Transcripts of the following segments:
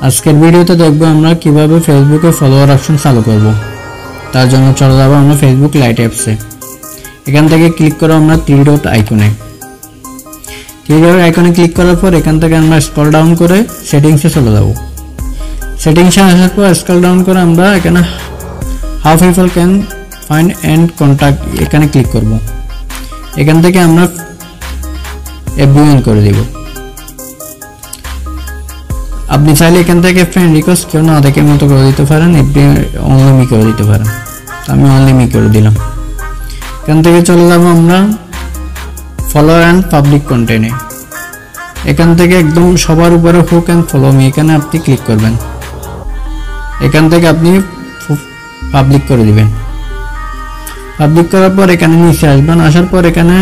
আজকের ভিডিওতে দেখব আমরা কিভাবে ফেসবুকে ফলোয়ার অপশন চালু করব। তার জন্য চলে যাব আমরা ফেসবুক লাইট অ্যাপসে। এখান থেকে ক্লিক করব আমরা থ্রি ডট আইকনে। থ্রি ডট আইকনে ক্লিক করার পর এখান থেকে আমরা স্ক্রল ডাউন করে সেটিংসে চলে যাব। সেটিংসে আসার পর স্ক্রল ডাউন করে আমরা এখানে how people can find and contact এখানে ক্লিক করব। এখান থেকে আমরা এভরিওয়ান করে দেব। আপনি চাইলে এখান থেকে ফ্রেন্ড রিকোয়েস্ট কেউ না দেখে মতো করে দিতে পারেন, অনলি মি করে দিতে পারেন। আমি অনলি মি করে দিলাম। এখান থেকে চলে যাব আমরা ফলো অ্যান্ড পাবলিক কন্টেন্টে। এখান থেকে একদম সবার উপরে হু ক্যান ফলো মি এখানে আপনি ক্লিক করবেন। এখান থেকে আপনি পাবলিক করে দিবেন। পাবলিক করার পর এখানে নিচে আসবেন। আসার পর এখানে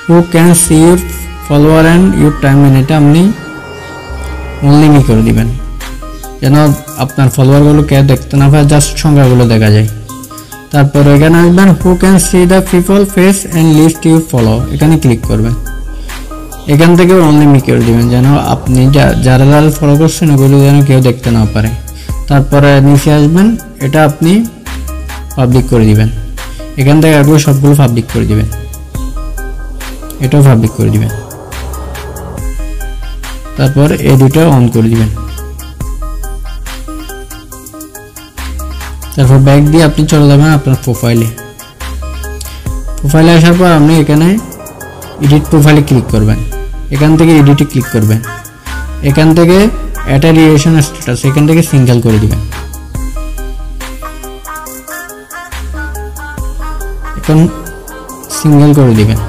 হু can see your follower and your time এটা আপনি অনলি মি করে দিবেন, যেন আপনার ফলোয়ারগুলো কেউ দেখতে না পায়, জাস্ট সংখ্যাগুলো দেখা যায়। তারপর এখানে আসবেন who can see the people face and list you follow এখানে ক্লিক করবেন। এখান থেকে অনলি মি করে দিবেন, যেন আপনি যারা যারা ফলো করছেন ওগুলো যেন কেউ দেখতে না পারে। তারপরে নিচে আসবেন, এটা আপনি পাবলিক করে দিবেন। এখান থেকে এগুলো সবগুলো পাবলিক করে দিবেন, এটাও পাবলিক করে দিবেন। তারপর এই দুটো অন করে দিবেন। তারপর ব্যাক দিয়ে আপনি চলে যাবেন আপনার প্রোফাইলে। প্রোফাইলে আসার পর আপনি এখানে এডিট প্রোফাইলে ক্লিক করবেন। এখান থেকে এডিটে ক্লিক করবেন। এখান থেকে অ্যাড রিলেশন স্ট্যাটাস এখান থেকে সিঙ্গেল করে দিবেন। এখন সিঙ্গেল করে দিবেন,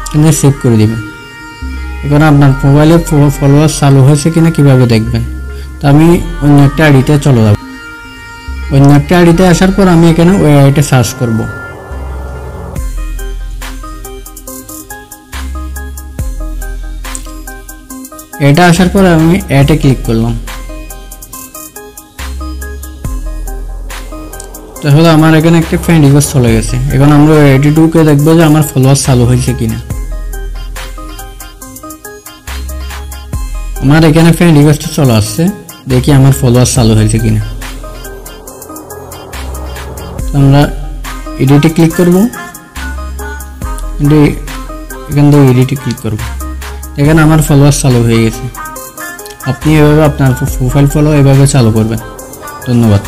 এখানে সেভ করে দিবেন। এখন আপনার মোবাইলে ফলোয়ার চালু হয়েছে কিনা কিভাবে দেখবেন, তো আমি অন্য একটা আইডিতে চলে যাব। অন্য একটা আইডিতে আসার পর আমি এখানে ওই আইডিতে সার্চ করব। এটা আসার পর আমি অ্যাডে ক্লিক করলাম। তাহলে আমার এখানে একটা ফ্রেন্ড রিকোয়েস্ট চলে গেছে। এখন আমরা আইডি ঢুকে দেখবো যে আমার ফলোয়ার চালু হয়েছে কিনা। আমার এখানে ফ্রেন্ড রিকোয়েস্ট চলে আসছে, দেখি আমার ফলোয়ার চালু হয়েছে কিনা। আমরা এডিটে ক্লিক করব। এখান থেকে এডিটে ক্লিক করব। এখানে আমার ফলোয়ার চালু হয়ে গেছে। আপনি এভাবে আপনার প্রোফাইল ফলো এভাবে চালু করবেন। ধন্যবাদ।